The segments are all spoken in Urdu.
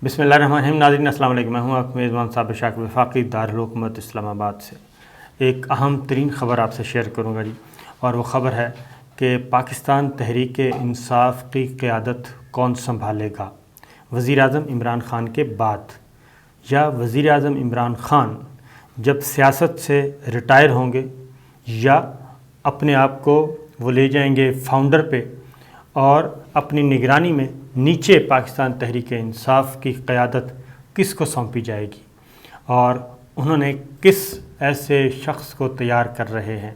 بسم اللہ الرحمن الرحیم۔ ناظرین السلام علیکم، میں ہوں آپ کا میزبان صابر شاکر وفاقی دارالحکومت اسلام آباد سے۔ ایک اہم ترین خبر آپ سے شیئر کروں گا اور وہ خبر ہے کہ پاکستان تحریک انصاف کی قیادت کون سنبھالے گا وزیر اعظم عمران خان کے بعد، یا وزیر اعظم عمران خان جب سیاست سے ریٹائر ہوں گے یا اپنے آپ کو وہ لے جائیں گے فاؤنڈر پہ اور اپنی نگرانی میں نیچے پاکستان تحریک انصاف کی قیادت کس کو سونپی جائے گی اور انہوں نے کس ایسے شخص کو تیار کر رہے ہیں۔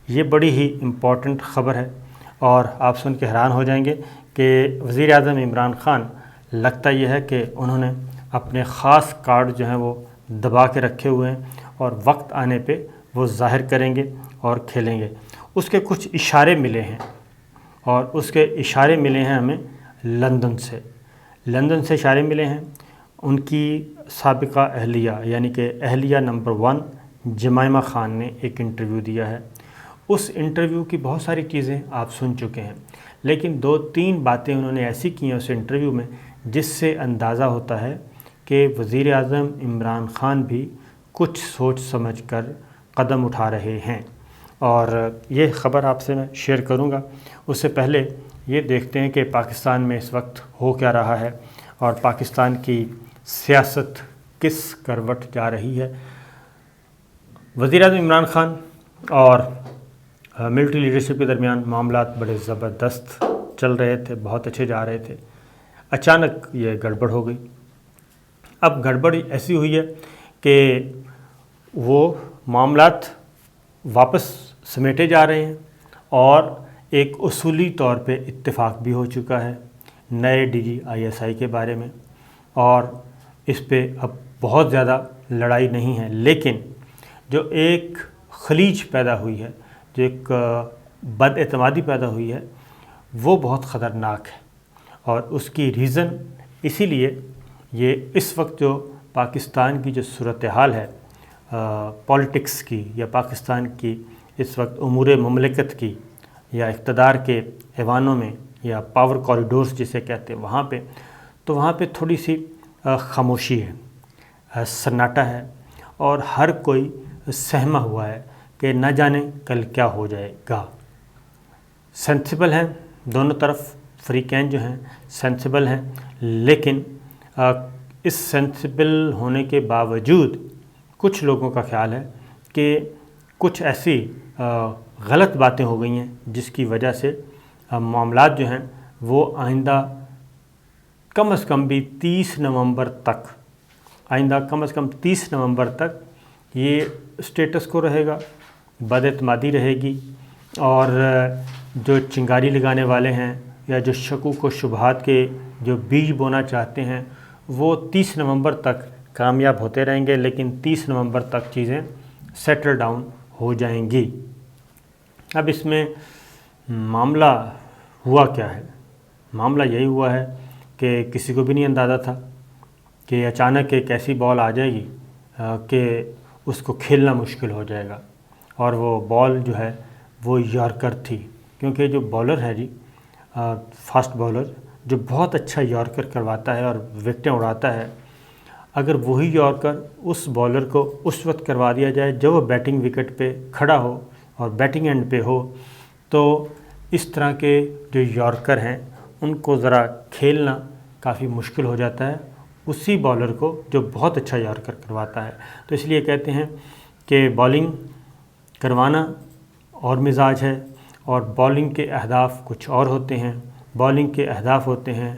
یہ بڑی ہی امپورٹنٹ خبر ہے اور آپ سن کے حیران ہو جائیں گے کہ وزیر اعظم عمران خان لگتا یہ ہے کہ انہوں نے اپنے خاص کارڈ جو ہیں وہ دبا کے رکھے ہوئے ہیں اور وقت آنے پہ وہ ظاہر کریں گے اور کھیلیں گے۔ اس کے کچھ اشارے ملے ہیں اور اس کے اشارے ملے ہیں ہمیں لندن سے اشارے ملے ہیں۔ ان کی سابقہ اہلیہ یعنی کہ اہلیہ نمبر 1 جمائمہ خان نے ایک انٹرویو دیا ہے۔ اس انٹرویو کی بہت ساری چیزیں آپ سن چکے ہیں، لیکن 2-3 باتیں انہوں نے ایسی کی ہیں اس انٹرویو میں جس سے اندازہ ہوتا ہے کہ وزیر اعظم عمران خان بھی کچھ سوچ سمجھ کر قدم اٹھا رہے ہیں، اور یہ خبر آپ سے میں شیئر کروں گا۔ اس سے پہلے یہ دیکھتے ہیں کہ پاکستان میں اس وقت ہو کیا رہا ہے اور پاکستان کی سیاست کس کروٹ جا رہی ہے۔ وزیر اعظم عمران خان اور ملٹری لیڈرشپ کے درمیان معاملات بڑے زبردست چل رہے تھے، بہت اچھے جا رہے تھے۔ اچانک یہ گڑبڑ ہو گئی۔ اب گڑبڑ ایسی ہوئی ہے کہ وہ معاملات واپس سمیٹے جا رہے ہیں اور ایک اصولی طور پہ اتفاق بھی ہو چکا ہے نئے DGISI کے بارے میں، اور اس پہ اب بہت زیادہ لڑائی نہیں ہے، لیکن جو ایک خلیج پیدا ہوئی ہے، جو ایک بد اعتمادی پیدا ہوئی ہے، وہ بہت خطرناک ہے۔ اور اس کی ریزن اسی لیے یہ اس وقت جو پاکستان کی جو صورتحال ہے پولیٹکس کی، یا پاکستان کی اس وقت امور مملکت کی، یا اقتدار کے ایوانوں میں، یا پاور کوریڈورز جسے کہتے ہیں وہاں پہ تھوڑی سی خاموشی ہے، سناٹا ہے، اور ہر کوئی سہما ہوا ہے کہ نہ جانے کل کیا ہو جائے گا۔ سینسیبل ہیں دونوں طرف، فریقین جو ہیں سینسیبل ہیں، لیکن اس سینسیبل ہونے کے باوجود کچھ لوگوں کا خیال ہے کہ کچھ ایسی غلط باتیں ہو گئی ہیں جس کی وجہ سے معاملات جو ہیں وہ آئندہ کم از کم بھی 30 نومبر تک یہ اسٹیٹس کو رہے گا، بد اعتمادی رہے گی، اور جو چنگاری لگانے والے ہیں یا جو شکوک و شبہات کے جو بیج بونا چاہتے ہیں وہ 30 نومبر تک کامیاب ہوتے رہیں گے، لیکن 30 نومبر تک چیزیں سیٹل ڈاؤن ہو جائیں گی۔ اب اس میں معاملہ ہوا کیا ہے؟ معاملہ یہی ہوا ہے کہ کسی کو بھی نہیں اندازہ تھا کہ اچانک ایک ایسی بال آ جائے گی کہ اس کو کھیلنا مشکل ہو جائے گا، اور وہ بال جو ہے وہ یارکر تھی، کیونکہ جو بالر ہے فاسٹ بالر جو بہت اچھا یارکر کرواتا ہے اور وکٹیں اڑاتا ہے، اگر وہی یارکر اس بالر کو اس وقت کروا دیا جائے جب وہ بیٹنگ وکٹ پہ کھڑا ہو اور بیٹنگ اینڈ پہ ہو، تو اس طرح کے جو یارکر ہیں ان کو ذرا کھیلنا کافی مشکل ہو جاتا ہے اسی بالر کو جو بہت اچھا یارکر کرواتا ہے۔ تو اس لیے کہتے ہیں کہ بالنگ کروانا اور مزاج ہے، اور بالنگ کے اہداف کچھ اور ہوتے ہیں۔ بالنگ کے اہداف ہوتے ہیں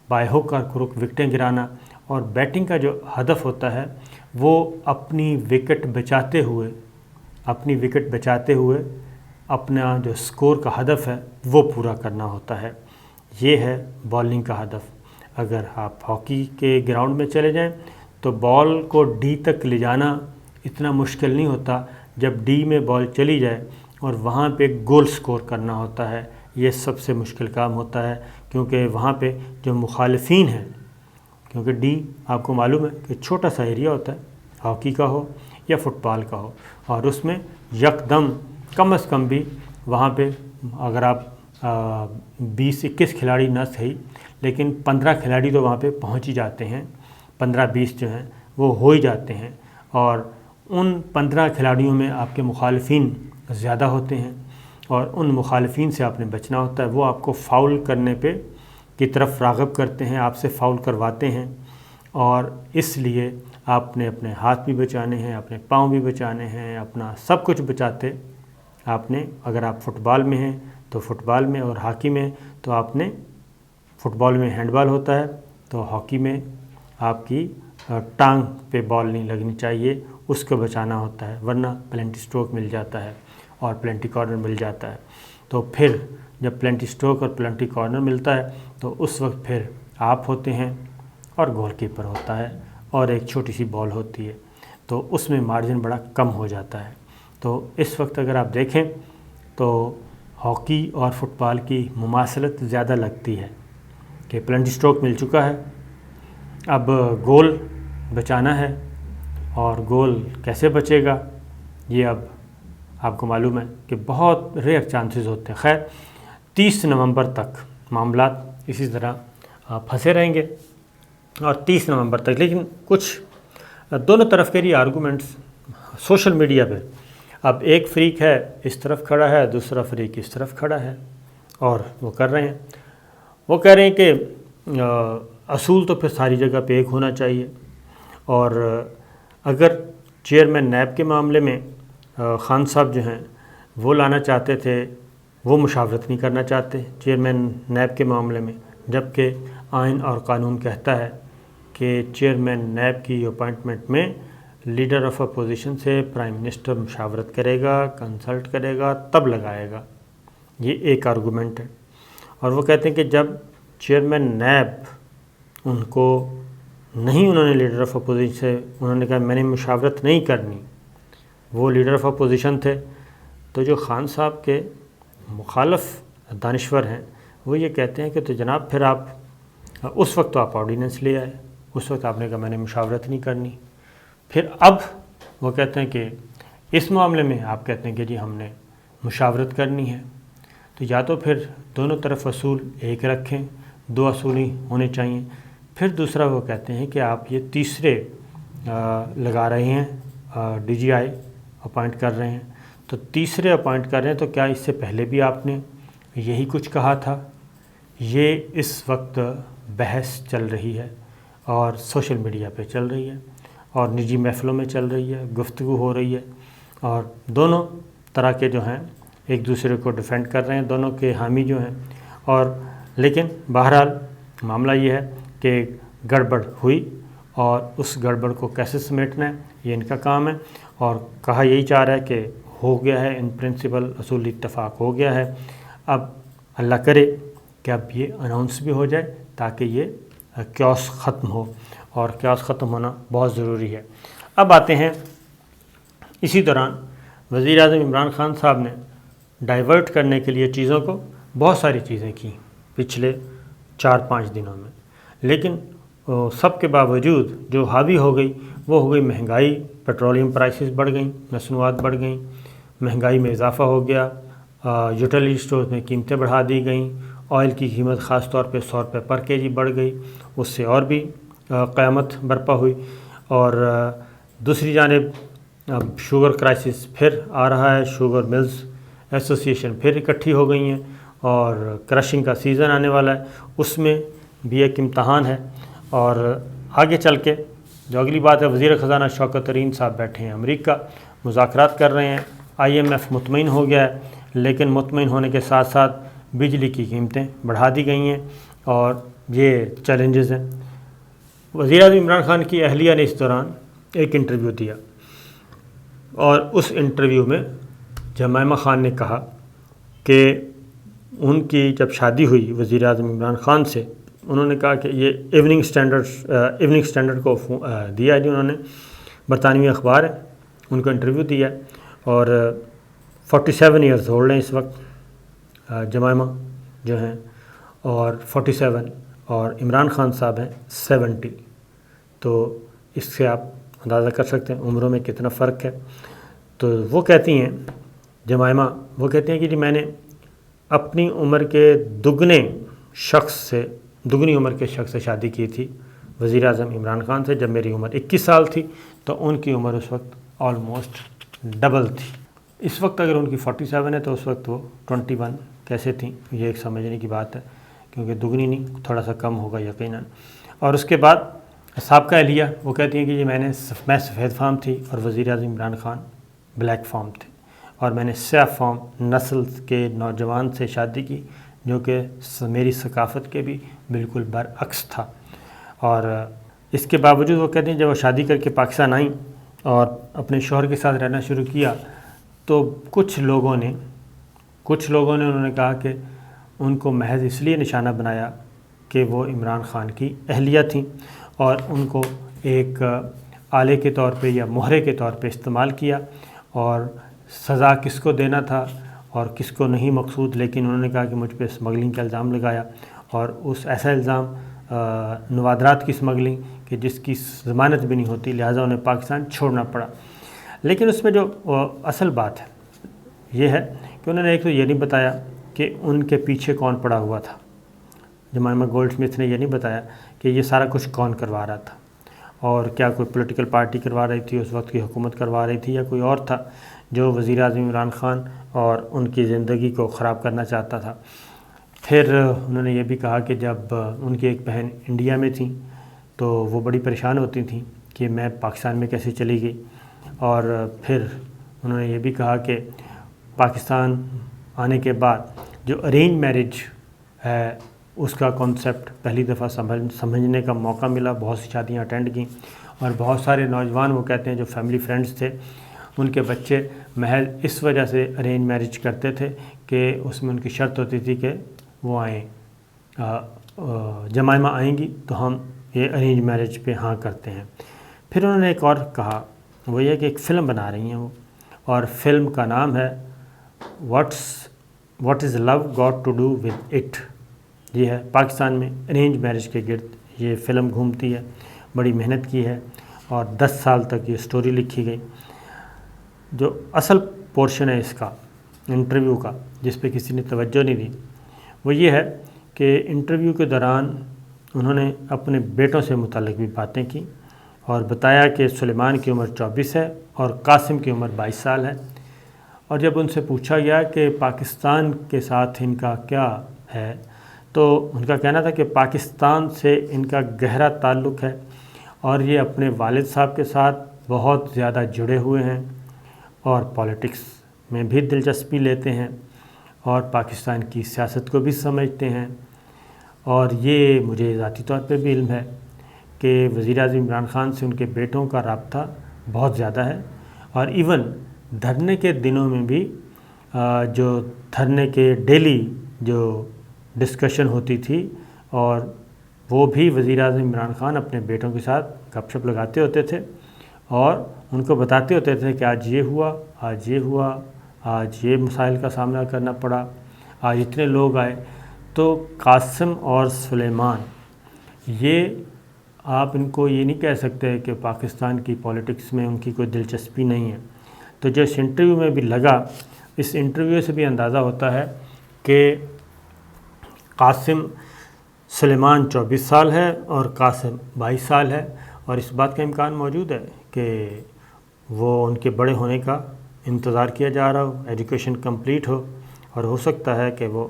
بائے ہک اور کروک وکٹیں گرانا، اور بیٹنگ کا جو ہدف ہوتا ہے وہ اپنی وکٹ بچاتے ہوئے اپنا جو سکور کا ہدف ہے وہ پورا کرنا ہوتا ہے۔ یہ ہے بالنگ کا ہدف۔ اگر آپ ہاکی کے گراؤنڈ میں چلے جائیں تو بال کو ڈی تک لے جانا اتنا مشکل نہیں ہوتا، جب ڈی میں بال چلی جائے اور وہاں پہ گول سکور کرنا ہوتا ہے، یہ سب سے مشکل کام ہوتا ہے، کیونکہ وہاں پہ جو مخالفین ہیں، کیونکہ ڈی آپ کو معلوم ہے کہ چھوٹا سا ایریا ہوتا ہے، ہاکی کا ہو یا فٹ بال کا ہو، اور اس میں یکدم کم از کم بھی وہاں پہ اگر آپ 20-21 کھلاڑی نہ صحیح لیکن 15 کھلاڑی تو وہاں پہ پہنچ ہی جاتے ہیں، 15-20 جو ہیں وہ ہو ہی جاتے ہیں، اور ان 15 کھلاڑیوں میں آپ کے مخالفین زیادہ ہوتے ہیں، اور ان مخالفین سے آپ نے بچنا ہوتا ہے۔ وہ آپ کو فاؤل کرنے پہ کی طرف راغب کرتے ہیں، آپ سے فاؤل کرواتے ہیں، اور اس لیے آپ نے اپنے ہاتھ بھی بچانے ہیں، اپنے پاؤں بھی بچانے ہیں، اپنا سب کچھ بچاتے آپ نے۔ اگر آپ فٹ بال میں ہیں تو فٹ بال میں، اور ہاکی میں تو آپ نے، فٹ بال میں ہینڈ بال ہوتا ہے تو ہاکی میں آپ کی ٹانگ پہ بال نہیں لگنی چاہیے، اس کو بچانا ہوتا ہے، ورنہ پلنٹی سٹروک مل جاتا ہے اور پلنٹی کارنر مل جاتا ہے۔ تو پھر جب پلنٹی سٹروک اور پلنٹی کارنر ملتا ہے تو اس وقت پھر آپ ہوتے ہیں اور گول کیپر ہوتا ہے، اور ایک چھوٹی سی بال ہوتی ہے، تو اس میں مارجن بڑا کم ہو جاتا ہے۔ تو اس وقت اگر آپ دیکھیں تو ہاکی اور فٹ بال کی مماثلت زیادہ لگتی ہے کہ پلنٹی سٹروک مل چکا ہے، اب گول بچانا ہے، اور گول کیسے بچے گا یہ اب آپ کو معلوم ہے کہ بہت ریئر چانسز ہوتے ہیں۔ خیر 30 نومبر تک معاملات اسی طرح پھنسے رہیں گے، اور 30 نومبر تک، لیکن کچھ دونوں طرف کے لیے آرگومنٹس سوشل میڈیا پہ، اب ایک فریق ہے اس طرف کھڑا ہے، دوسرا فریق اس طرف کھڑا ہے، اور وہ کر رہے ہیں، وہ کہہ رہے ہیں کہ اصول تو پھر ساری جگہ پہ ایک ہونا چاہیے، اور اگر چیئرمین نیب کے معاملے میں خان صاحب جو ہیں وہ لانا چاہتے تھے، وہ مشاورت نہیں کرنا چاہتے چیئرمین نیب کے معاملے میں، جبکہ آئین اور قانون کہتا ہے کہ چیئرمین نیب کی اپائنٹمنٹ میں لیڈر آف اپوزیشن سے پرائم منسٹر مشاورت کرے گا، کنسلٹ کرے گا، تب لگائے گا۔ یہ ایک آرگومنٹ ہے، اور وہ کہتے ہیں کہ جب چیئرمین نیب ان کو نہیں، انہوں نے لیڈر آف اپوزیشن سے انہوں نے کہا میں نے مشاورت نہیں کرنی، وہ لیڈر آف اپوزیشن تھے، تو جو خان صاحب کے مخالف دانشور ہیں وہ یہ کہتے ہیں کہ تو جناب پھر آپ اس وقت تو آپ آرڈیننس لے آئے، اس وقت آپ نے کہا میں نے مشاورت نہیں کرنی، پھر اب وہ کہتے ہیں کہ اس معاملے میں آپ کہتے ہیں کہ جی ہم نے مشاورت کرنی ہے۔ تو یا تو پھر دونوں طرف اصول ایک رکھیں، 2 اصول ہی ہونے چاہیے۔ پھر دوسرا وہ کہتے ہیں کہ آپ یہ تیسرے لگا رہے ہیں، ڈی جی آئی اپوائنٹ کر رہے ہیں، تو تیسرے اپوائنٹ کر رہے ہیں تو کیا اس سے پہلے بھی آپ نے یہی کچھ کہا تھا؟ یہ اس وقت بحث چل رہی ہے، اور سوشل میڈیا پہ چل رہی ہے، اور نجی محفلوں میں چل رہی ہے، گفتگو ہو رہی ہے، اور دونوں طرح کے جو ہیں ایک دوسرے کو ڈیفینڈ کر رہے ہیں، دونوں کے حامی جو ہیں، اور لیکن بہرحال معاملہ یہ ہے کہ گڑبڑ ہوئی، اور اس گڑبڑ کو کیسے سمیٹنا ہے یہ ان کا کام ہے، اور کہا یہی چاہ رہا ہے کہ ہو گیا ہے، ان پرنسپل اصول اتفاق ہو گیا ہے، اب اللہ کرے کہ اب یہ اناؤنس بھی ہو جائے تاکہ یہ کیوس ختم ہو، اور کیوس ختم ہونا بہت ضروری ہے۔ اب آتے ہیں اسی دوران وزیر اعظم عمران خان صاحب نے ڈائیورٹ کرنے کے لیے چیزوں کو بہت ساری چیزیں کی پچھلے 4-5 دنوں میں، لیکن سب کے باوجود جو حاوی ہو گئی وہ ہو گئی مہنگائی، پیٹرولیم پرائسز بڑھ گئیں، مصنوعات بڑھ گئیں، مہنگائی میں اضافہ ہو گیا، یوٹیلیٹی اسٹورز میں قیمتیں بڑھا دی گئیں، آئل کی قیمت خاص طور پہ 100 روپے پر کے جی بڑھ گئی، اس سے اور بھی قیامت برپا ہوئی، اور دوسری جانب اب شوگر کرائسس پھر آ رہا ہے، شوگر ملز ایسوسی ایشن پھر اکٹھی ہو گئی ہیں، اور کرشنگ کا سیزن آنے والا ہے، اس میں بھی ایک امتحان ہے، اور آگے چل کے جو اگلی بات ہے، وزیر خزانہ شوکت ترین صاحب بیٹھے ہیں امریکہ، مذاکرات کر رہے ہیں، آئی ایم ایف مطمئن ہو گیا ہے، لیکن مطمئن ہونے کے ساتھ ساتھ بجلی کی قیمتیں بڑھا دی گئی ہیں، اور یہ چیلنجز ہیں۔ وزیر اعظم عمران خان کی اہلیہ نے اس دوران ایک انٹرویو دیا، اور اس انٹرویو میں جمائمہ خان نے کہا کہ ان کی جب شادی ہوئی وزیر اعظم عمران خان سے، انہوں نے کہا کہ یہ ایوننگ سٹینڈرڈ کو دیا ہے، انہوں نے برطانوی اخبار ہے ان کو انٹرویو دیا ہے، اور 47 ایئرز اولڈ ہیں اس وقت جمائمہ جو ہیں، اور 47، اور عمران خان صاحب ہیں 70، تو اس سے آپ اندازہ کر سکتے ہیں عمروں میں کتنا فرق ہے۔ تو وہ کہتی ہیں جمائمہ، وہ کہتی ہیں کہ جی میں نے اپنی عمر کے دگنی عمر کے شخص سے شادی کی تھی، وزیر اعظم عمران خان سے. جب میری عمر 21 سال تھی تو ان کی عمر اس وقت آلموسٹ ڈبل تھی. اس وقت اگر ان کی 47 ہے تو اس وقت وہ 21 کیسے تھیں، یہ ایک سمجھنے کی بات ہے، کیونکہ دگنی نہیں، تھوڑا سا کم ہوگا یقیناً. اور اس کے بعد سابقہ اہلیہ وہ کہتی ہیں کہ یہ میں سفید فام تھی اور وزیر اعظم عمران خان بلیک فام تھے، اور میں نے سیاہ فام نسل کے نوجوان سے شادی کی جو کہ میری ثقافت کے بھی بالکل برعکس تھا. اور اس کے باوجود وہ کہتے ہیں جب وہ شادی کر کے پاکستان آئیں اور اپنے شوہر کے ساتھ رہنا شروع کیا تو کچھ لوگوں نے انہوں نے کہا کہ ان کو محض اس لیے نشانہ بنایا کہ وہ عمران خان کی اہلیہ تھیں، اور ان کو ایک آلے کے طور پہ یا مہرے کے طور پہ استعمال کیا، اور سزا کس کو دینا تھا اور کس کو نہیں مقصود. لیکن انہوں نے کہا کہ مجھ پہ اسمگلنگ کا الزام لگایا، اور اس ایسا الزام نوادرات کی اسمگلنگ کہ جس کی ضمانت بھی نہیں ہوتی، لہٰذا انہیں پاکستان چھوڑنا پڑا. لیکن اس میں جو اصل بات ہے یہ ہے کہ انہوں نے ایک تو یہ نہیں بتایا کہ ان کے پیچھے کون پڑا ہوا تھا. جمائمہ گولڈ سمتھ نے یہ نہیں بتایا کہ یہ سارا کچھ کون کروا رہا تھا، اور کیا کوئی پولیٹیکل پارٹی کروا رہی تھی، اس وقت کی حکومت کروا رہی تھی، یا کوئی اور تھا جو وزیر اعظم عمران خان اور ان کی زندگی کو خراب کرنا چاہتا تھا. پھر انہوں نے یہ بھی کہا کہ جب ان کی ایک بہن انڈیا میں تھیں تو وہ بڑی پریشان ہوتی تھیں کہ میں پاکستان میں کیسے چلی گئی. اور پھر انہوں نے یہ بھی کہا کہ پاکستان آنے کے بعد جو ارینج میرج ہے اس کا کانسیپٹ پہلی دفعہ سمجھنے کا موقع ملا. بہت سی شادیاں اٹینڈ کیں، اور بہت سارے نوجوان وہ کہتے ہیں جو فیملی فرینڈز تھے ان کے بچے محض اس وجہ سے ارینج میرج کرتے تھے کہ اس میں ان کی شرط ہوتی تھی کہ وہ آئیں، جمائمہ آئیں گی تو ہم یہ ارینج میرج پہ ہاں کرتے ہیں. پھر انہوں نے ایک اور کہا، وہ یہ کہ ایک فلم بنا رہی ہیں وہ، اور فلم کا نام ہے what is love got to do with it. یہ ہے پاکستان میں ارینج میرج کے گرد یہ فلم گھومتی ہے. بڑی محنت کی ہے اور 10 سال تک یہ سٹوری لکھی گئی. جو اصل پورشن ہے اس کا انٹرویو کا جس پہ کسی نے توجہ نہیں دی وہ یہ ہے کہ انٹرویو کے دوران انہوں نے اپنے بیٹوں سے متعلق بھی باتیں کی، اور بتایا کہ سلیمان کی عمر 24 ہے اور قاسم کی عمر 22 سال ہے. اور جب ان سے پوچھا گیا کہ پاکستان کے ساتھ ان کا کیا ہے تو ان کا کہنا تھا کہ پاکستان سے ان کا گہرا تعلق ہے، اور یہ اپنے والد صاحب کے ساتھ بہت زیادہ جڑے ہوئے ہیں، اور پالیٹکس میں بھی دلچسپی لیتے ہیں، اور پاکستان کی سیاست کو بھی سمجھتے ہیں. اور یہ مجھے ذاتی طور پہ بھی علم ہے کہ وزیر اعظم عمران خان سے ان کے بیٹوں کا رابطہ بہت زیادہ ہے. اور ایون دھرنے کے دنوں میں بھی جو دھرنے کے ڈیلی جو ڈسکشن ہوتی تھی، اور وہ بھی وزیر اعظم عمران خان اپنے بیٹوں کے ساتھ گپ شپ لگاتے ہوتے تھے، اور ان کو بتاتے ہوتے تھے کہ آج یہ ہوا، آج یہ ہوا، آج یہ مسائل کا سامنا کرنا پڑا، آج اتنے لوگ آئے. تو قاسم اور سلیمان یہ آپ ان کو یہ نہیں کہہ سکتے کہ پاکستان کی پولیٹکس میں ان کی کوئی دلچسپی نہیں ہے. تو جو اس انٹرویو میں بھی لگا، اس انٹرویو سے بھی اندازہ ہوتا ہے کہ قاسم سلیمان 24 سال ہے اور قاسم 22 سال ہے، اور اس بات کا امکان موجود ہے کہ وہ ان کے بڑے ہونے کا انتظار کیا جا رہا ہو، ایجوکیشن کمپلیٹ ہو، اور ہو سکتا ہے کہ وہ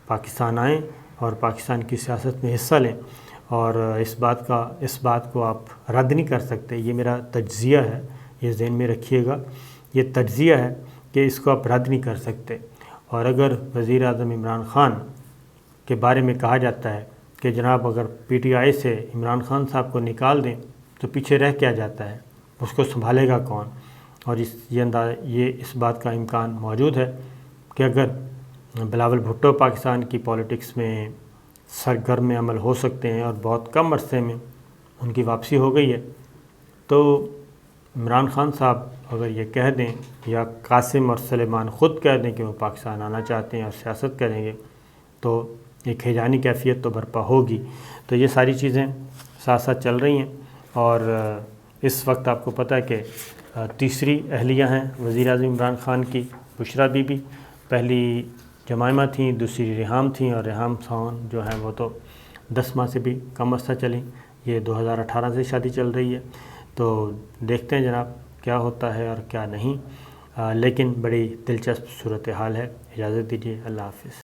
پاکستان آئیں اور پاکستان کی سیاست میں حصہ لیں. اور اس بات کو آپ رد نہیں کر سکتے. یہ میرا تجزیہ ہے، یہ ذہن میں رکھیے گا، یہ تجزیہ ہے کہ اس کو آپ رد نہیں کر سکتے. اور اگر وزیر اعظم عمران خان کے بارے میں کہا جاتا ہے کہ جناب اگر پی ٹی آئی سے عمران خان صاحب کو نکال دیں تو پیچھے رہ کیا جاتا ہے، اس کو سنبھالے گا کون؟ اور اس بات کا امکان موجود ہے کہ اگر بلاول بھٹو پاکستان کی پولیٹکس میں سرگرم عمل ہو سکتے ہیں اور بہت کم عرصے میں ان کی واپسی ہو گئی ہے، تو عمران خان صاحب اگر یہ کہہ دیں یا قاسم اور سلیمان خود کہہ دیں کہ وہ پاکستان آنا چاہتے ہیں اور سیاست کریں گے تو ایک ہیجانی کیفیت تو برپا ہوگی. تو یہ ساری چیزیں ساتھ ساتھ چل رہی ہیں. اور اس وقت آپ کو پتہ ہے کہ تیسری اہلیہ ہیں وزیر اعظم عمران خان کی، بشریٰ بی بی. پہلی جمائمہ تھیں، دوسری ریحام تھیں، اور ریحام خان جو ہیں وہ تو 10 ماہ سے بھی کم عرصہ چلیں، یہ 2018 سے شادی چل رہی ہے۔ تو دیکھتے ہیں جناب کیا ہوتا ہے اور کیا نہیں، لیکن بڑی دلچسپ صورتحال ہے۔ اجازت دیجیے، اللہ حافظ۔